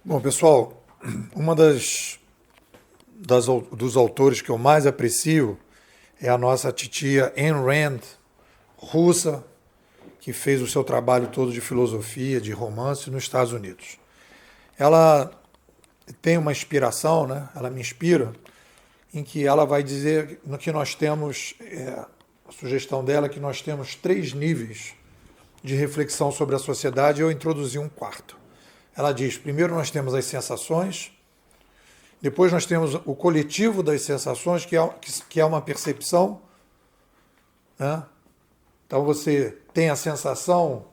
Bom, pessoal, uma dos autores que eu mais aprecio é a nossa titia Ayn Rand, russa, que fez o seu trabalho todo de filosofia, de romance nos Estados Unidos. Ela tem uma inspiração, né? Ela me inspira, em que ela vai dizer que nós temos, a sugestão dela é que nós temos 3 níveis de reflexão sobre a sociedade, e eu introduzi um quarto. Ela diz, primeiro nós temos as sensações, depois nós temos o coletivo das sensações, que é uma percepção, né? Então você tem a sensação,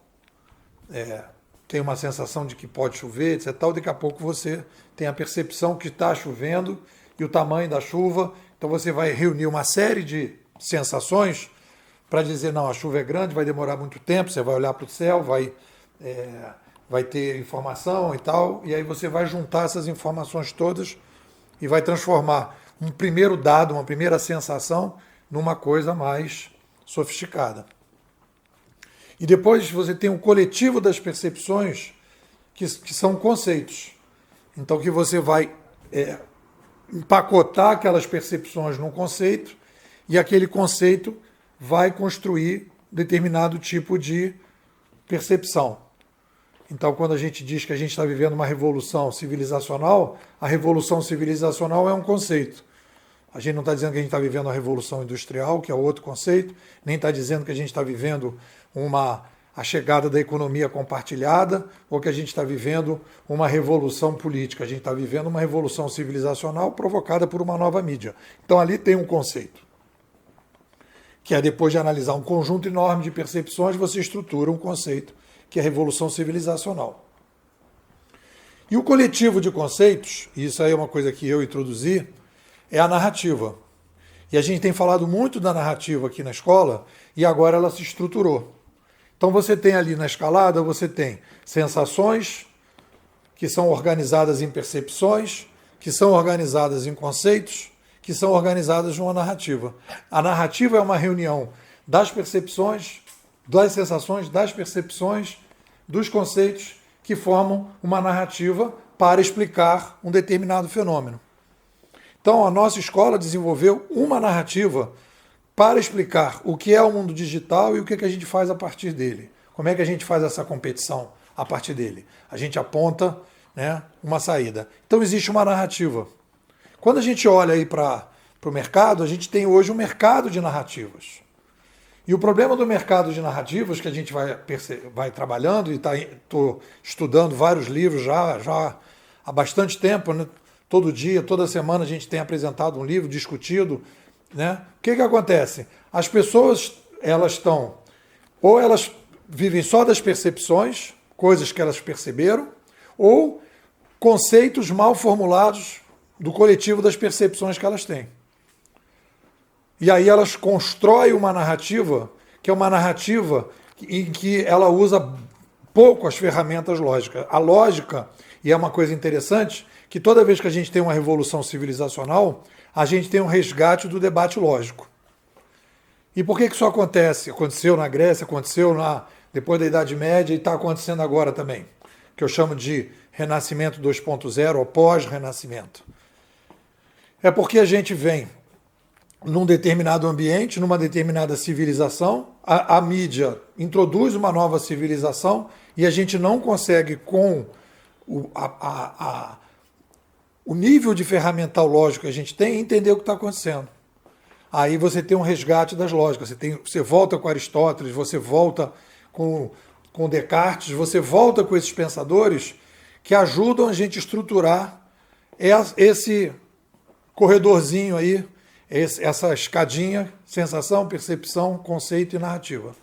tem uma sensação de que pode chover, etc. Daqui a pouco você tem a percepção que está chovendo e o tamanho da chuva. Então você vai reunir uma série de sensações para dizer, não, a chuva é grande, vai demorar muito tempo, você vai olhar para o céu, vai ter informação e tal, e aí você vai juntar essas informações todas e vai transformar um primeiro dado, uma primeira sensação, numa coisa mais sofisticada. E depois você tem o coletivo das percepções, que são conceitos. Então que você vai empacotar aquelas percepções num conceito, e aquele conceito vai construir determinado tipo de percepção. Então, quando a gente diz que a gente está vivendo uma revolução civilizacional, a revolução civilizacional é um conceito. A gente não está dizendo que a gente está vivendo a revolução industrial, que é outro conceito, nem está dizendo que a gente está vivendo a chegada da economia compartilhada, ou que a gente está vivendo uma revolução política. A gente está vivendo uma revolução civilizacional provocada por uma nova mídia. Então, ali tem um conceito, que é depois de analisar um conjunto enorme de percepções, você estrutura um conceito, que é a revolução civilizacional. E o coletivo de conceitos, e isso aí é uma coisa que eu introduzi, é a narrativa. E a gente tem falado muito da narrativa aqui na escola, e agora ela se estruturou. Então você tem ali na escalada, você tem sensações, que são organizadas em percepções, que são organizadas em conceitos, que são organizadas numa narrativa. A narrativa é uma reunião das percepções, das sensações, das percepções, dos conceitos que formam uma narrativa para explicar um determinado fenômeno. Então, a nossa escola desenvolveu uma narrativa para explicar o que é o mundo digital e o que a gente faz a partir dele. Como é que a gente faz essa competição a partir dele? A gente aponta, né, uma saída. Então, existe uma narrativa. Quando a gente olha aí para o mercado, a gente tem hoje um mercado de narrativas. E o problema do mercado de narrativas, que a gente vai trabalhando, e estou estudando vários livros já há bastante tempo, né? Todo dia, toda semana a gente tem apresentado um livro, discutido, né? O que acontece? As pessoas, ou elas vivem só das percepções, coisas que elas perceberam, ou conceitos mal formulados do coletivo das percepções que elas têm. E aí elas constroem uma narrativa, que é uma narrativa em que ela usa pouco as ferramentas lógicas. A lógica, e é uma coisa interessante, que toda vez que a gente tem uma revolução civilizacional, a gente tem um resgate do debate lógico. E por que isso acontece? Aconteceu na Grécia, aconteceu depois da Idade Média e está acontecendo agora também, que eu chamo de Renascimento 2.0 ou pós-renascimento. É porque a gente vem num determinado ambiente, numa determinada civilização, a mídia introduz uma nova civilização e a gente não consegue, com o nível de ferramental lógico que a gente tem, entender o que está acontecendo. Aí você tem um resgate das lógicas, você volta com Aristóteles, você volta com Descartes, você volta com esses pensadores que ajudam a gente a estruturar esse corredorzinho aí, essa escadinha, sensação, percepção, conceito e narrativa.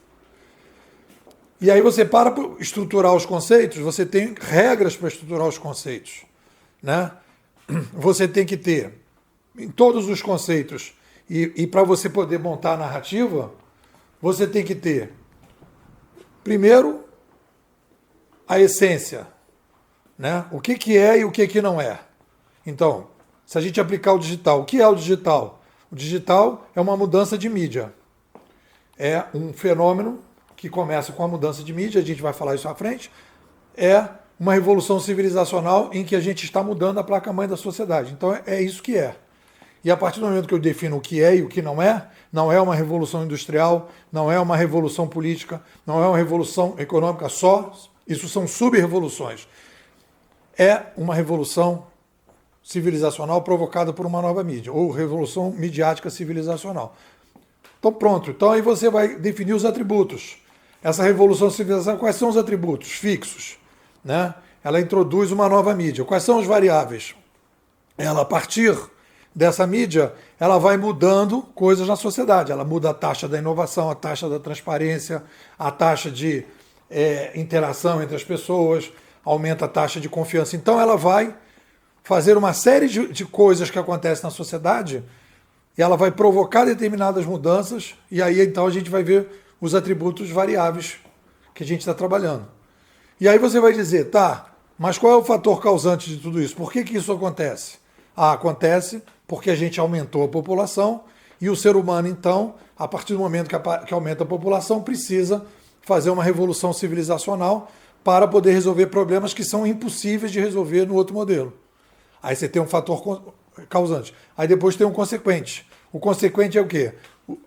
E aí você para estruturar os conceitos, você tem regras para estruturar os conceitos, né? Você tem que ter, em todos os conceitos, e para você poder montar a narrativa, você tem que ter, primeiro, a essência, né? O que é e o que não é. Então, se a gente aplicar o digital, o que é o digital? O digital é uma mudança de mídia. É um fenômeno que começa com a mudança de mídia, a gente vai falar isso à frente, é uma revolução civilizacional em que a gente está mudando a placa-mãe da sociedade. Então é isso que é. E a partir do momento que eu defino o que é e o que não é uma revolução industrial, não é uma revolução política, não é uma revolução econômica só, isso são sub-revoluções. É uma revolução civilizacional provocada por uma nova mídia, ou revolução midiática civilizacional. Então pronto, então aí você vai definir os atributos. Essa revolução civilizacional, quais são os atributos fixos? Né? Ela introduz uma nova mídia. Quais são os variáveis? Ela, a partir dessa mídia, ela vai mudando coisas na sociedade. Ela muda a taxa da inovação, a taxa da transparência, a taxa de interação entre as pessoas, aumenta a taxa de confiança. Então ela vai fazer uma série de coisas que acontecem na sociedade e ela vai provocar determinadas mudanças e aí então a gente vai ver os atributos variáveis que a gente está trabalhando. E aí você vai dizer, tá, mas qual é o fator causante de tudo isso? Por que isso acontece? Acontece porque a gente aumentou a população e o ser humano, então, a partir do momento que aumenta a população, precisa fazer uma revolução civilizacional para poder resolver problemas que são impossíveis de resolver no outro modelo. Aí você tem um fator causante. Aí depois tem um consequente. O consequente é o quê?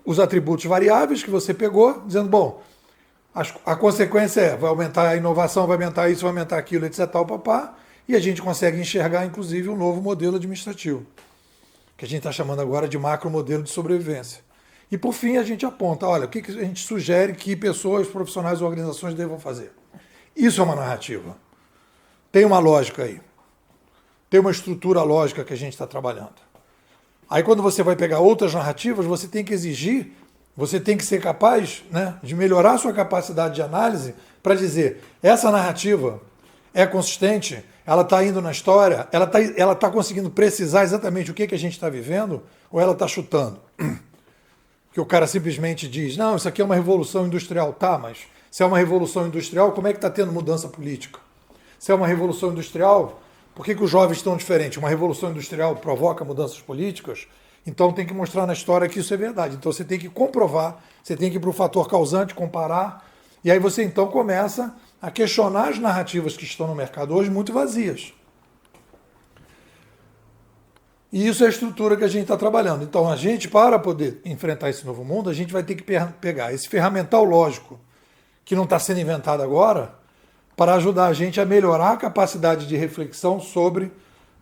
Os atributos variáveis que você pegou, dizendo, bom, a consequência vai aumentar a inovação, vai aumentar isso, vai aumentar aquilo, etc. E a gente consegue enxergar, inclusive, um novo modelo administrativo, que a gente está chamando agora de macro modelo de sobrevivência. E, por fim, a gente aponta, olha, o que a gente sugere que pessoas, profissionais ou organizações devam fazer. Isso é uma narrativa. Tem uma lógica aí. Tem uma estrutura lógica que a gente está trabalhando. Aí, quando você vai pegar outras narrativas, você tem que exigir, você tem que ser capaz, né, de melhorar a sua capacidade de análise para dizer, essa narrativa é consistente, ela está indo na história, ela tá conseguindo precisar exatamente o que a gente está vivendo, ou ela está chutando? Que o cara simplesmente diz, não, isso aqui é uma revolução industrial. Tá, mas se é uma revolução industrial, como é que está tendo mudança política? Se é uma revolução industrial, por que os jovens estão diferentes? Uma revolução industrial provoca mudanças políticas? Então tem que mostrar na história que isso é verdade. Então você tem que comprovar, você tem que ir para o fator causante, comparar, e aí você então começa a questionar as narrativas que estão no mercado hoje muito vazias. E isso é a estrutura que a gente está trabalhando. Então a gente, para poder enfrentar esse novo mundo, a gente vai ter que pegar esse ferramental lógico que não está sendo inventado agora, para ajudar a gente a melhorar a capacidade de reflexão sobre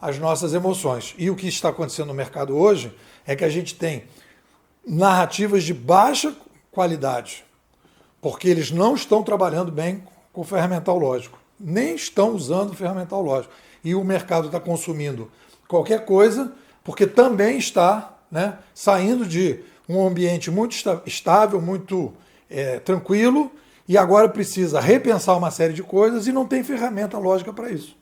as nossas emoções. E o que está acontecendo no mercado hoje é que a gente tem narrativas de baixa qualidade, porque eles não estão trabalhando bem com o ferramental lógico, nem estão usando o ferramental lógico. E o mercado está consumindo qualquer coisa, porque também está, né, saindo de um ambiente muito estável, muito tranquilo, e agora precisa repensar uma série de coisas e não tem ferramenta lógica para isso.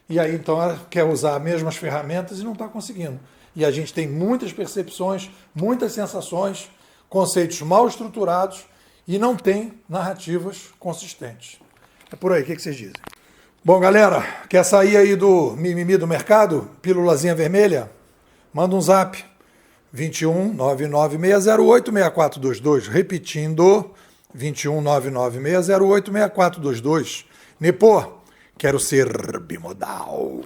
E aí então ela quer usar as mesmas ferramentas e não está conseguindo. E a gente tem muitas percepções, muitas sensações, conceitos mal estruturados e não tem narrativas consistentes. É por aí, o que vocês dizem? Bom, galera, quer sair aí do mimimi do mercado? Pílulazinha vermelha? Manda um zap. 21 99608 6422. Repetindo, 21 99608 6422. Nepô, quero ser bimodal.